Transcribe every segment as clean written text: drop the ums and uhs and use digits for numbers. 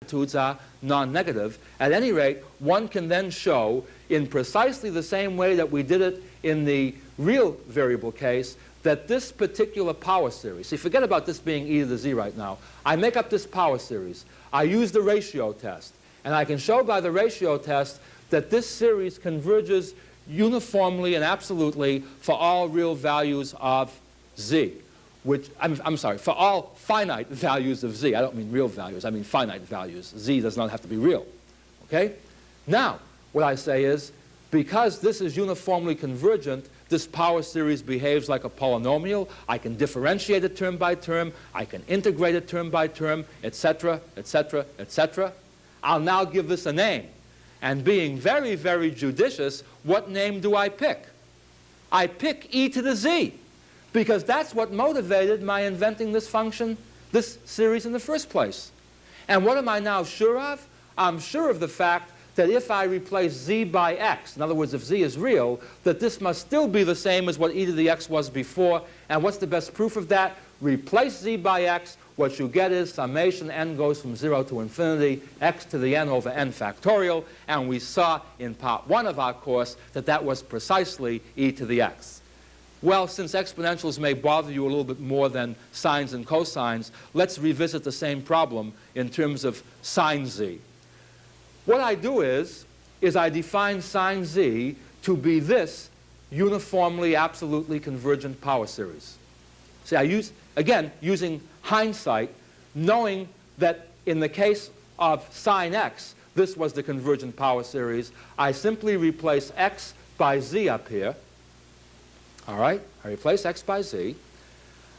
magnitudes are non-negative. At any rate, one can then show in precisely the same way that we did it in the real variable case that this particular power series, see, forget about this being e to the z right now. I make up this power series. I use the ratio test. And I can show by the ratio test that this series converges uniformly and absolutely for all real values of z, which, I'm sorry, for all finite values of z. I don't mean real values, I mean finite values. Z does not have to be real. Okay? Now, what I say is, because this is uniformly convergent, this power series behaves like a polynomial. I can differentiate it term by term. I can integrate it term by term, etc., etc., etc. I'll now give this a name. And being very, very judicious, what name do I pick? I pick e to the z, because that's what motivated my inventing this function, this series in the first place. And what am I now sure of? I'm sure of the fact that if I replace z by x, in other words, if z is real, that this must still be the same as what e to the x was before. And what's the best proof of that? Replace z by x. What you get is summation n goes from 0 to infinity, x to the n over n factorial. And we saw in part 1 of our course that that was precisely e to the x. Well, since exponentials may bother you a little bit more than sines and cosines, let's revisit the same problem in terms of sine z. What I do is I define sine z to be this uniformly, absolutely convergent power series. See, I use, again, using hindsight, knowing that in the case of sine x, this was the convergent power series, I simply replace x by z up here. All right? I replace x by z.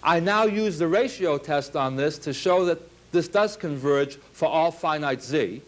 I now use the ratio test on this to show that this does converge for all finite z.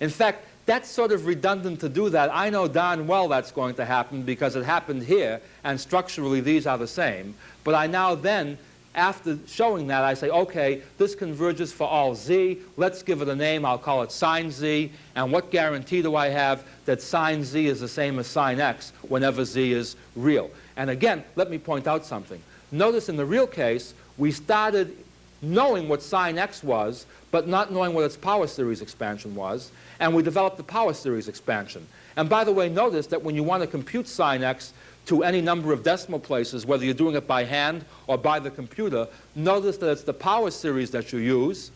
In fact, that's sort of redundant to do that. I know darn well that's going to happen because it happened here, and structurally these are the same. But I now then, after showing that, I say, okay, this converges for all z. Let's give it a name. I'll call it sine z. And what guarantee do I have that sine z is the same as sine x whenever z is real? And again, let me point out something. Notice in the real case, we started knowing what sine x was, but not knowing what its power series expansion was. And we developed the power series expansion. And by the way, notice that when you want to compute sine x to any number of decimal places, whether you're doing it by hand or by the computer, notice that it's the power series that you use,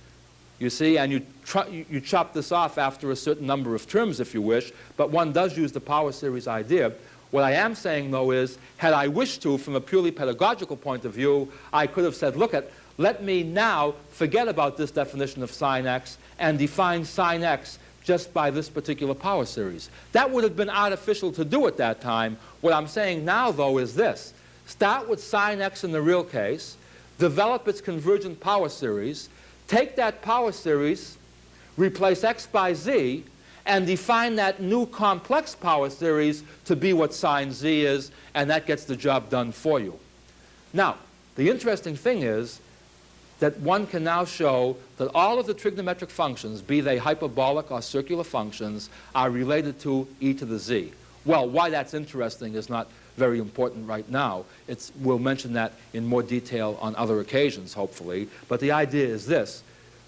you see, and you chop this off after a certain number of terms if you wish, but one does use the power series idea. What I am saying, though, is, had I wished to, from a purely pedagogical point of view, I could have said, look, let me now forget about this definition of sine x and define sine x just by this particular power series. That would have been artificial to do at that time. What I'm saying now, though, is this. Start with sine x in the real case, develop its convergent power series, take that power series, replace x by z, and define that new complex power series to be what sine z is, and that gets the job done for you. Now, the interesting thing is that one can now show that all of the trigonometric functions, be they hyperbolic or circular functions, are related to e to the z. Well, why that's interesting is not very important right now. We'll mention that in more detail on other occasions, hopefully. But the idea is this.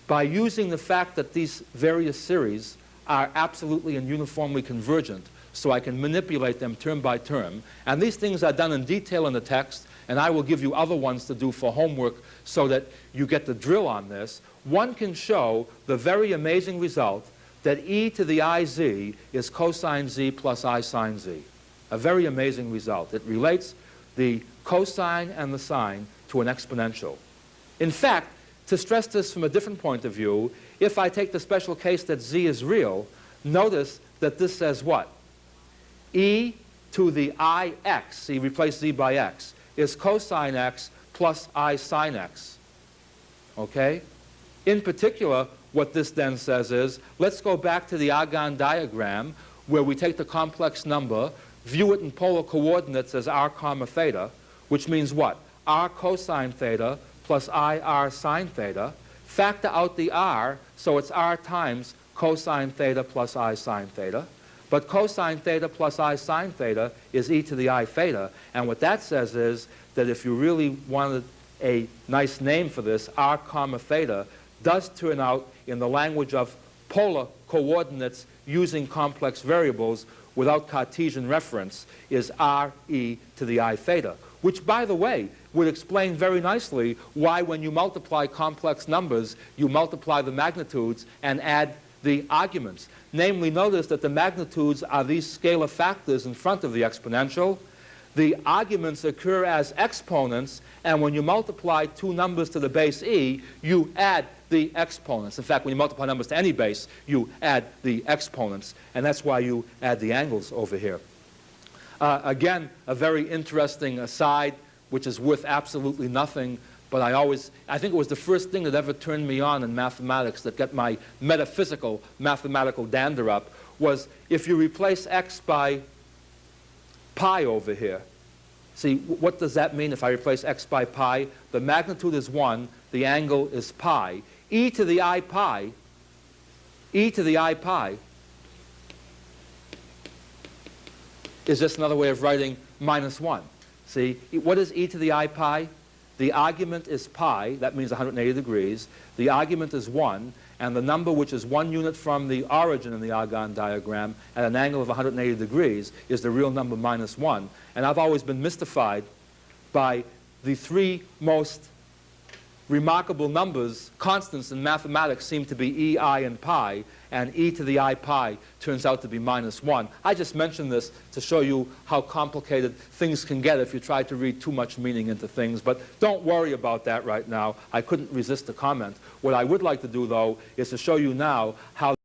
By using the fact that these various series are absolutely and uniformly convergent, so I can manipulate them term by term, and these things are done in detail in the text, and I will give you other ones to do for homework so that you get the drill on this, one can show the very amazing result that e to the iz is cosine z plus I sine z. A very amazing result. It relates the cosine and the sine to an exponential. In fact, to stress this from a different point of view, if I take the special case that z is real, notice that this says what? E to the ix, see, replace z by x, is cosine x plus I sine x. Okay? In particular, what this then says is, let's go back to the Argand diagram where we take the complex number, view it in polar coordinates as r comma theta, which means what? R cosine theta plus I r sine theta. Factor out the r, so it's r times cosine theta plus I sine theta. But cosine theta plus I sine theta is e to the I theta. And what that says is that if you really wanted a nice name for this, r comma theta does turn out, in the language of polar coordinates using complex variables without Cartesian reference is re to the I theta, which, by the way, would explain very nicely why when you multiply complex numbers, you multiply the magnitudes and add the arguments. Namely, notice that the magnitudes are these scalar factors in front of the exponential. The arguments occur as exponents, and when you multiply two numbers to the base e, you add the exponents. In fact, when you multiply numbers to any base, you add the exponents, and that's why you add the angles over here. Again, a very interesting aside, which is worth absolutely nothing, but I think it was the first thing that ever turned me on in mathematics, that got my metaphysical mathematical dander up, was if you replace x by pi over here. See, what does that mean if I replace x by pi? The magnitude is 1, the angle is pi. E to the I pi is just another way of writing minus 1. See, what is e to the I pi? The argument is pi, that means 180 degrees. The argument is 1, and the number which is 1 unit from the origin in the Argand diagram at an angle of 180 degrees is the real number minus 1. And I've always been mystified by the three most remarkable numbers, constants in mathematics seem to be e, I, and pi, and e to the I pi turns out to be minus 1. I just mentioned this to show you how complicated things can get if you try to read too much meaning into things, but don't worry about that right now. I couldn't resist the comment. What I would like to do, though, is to show you now how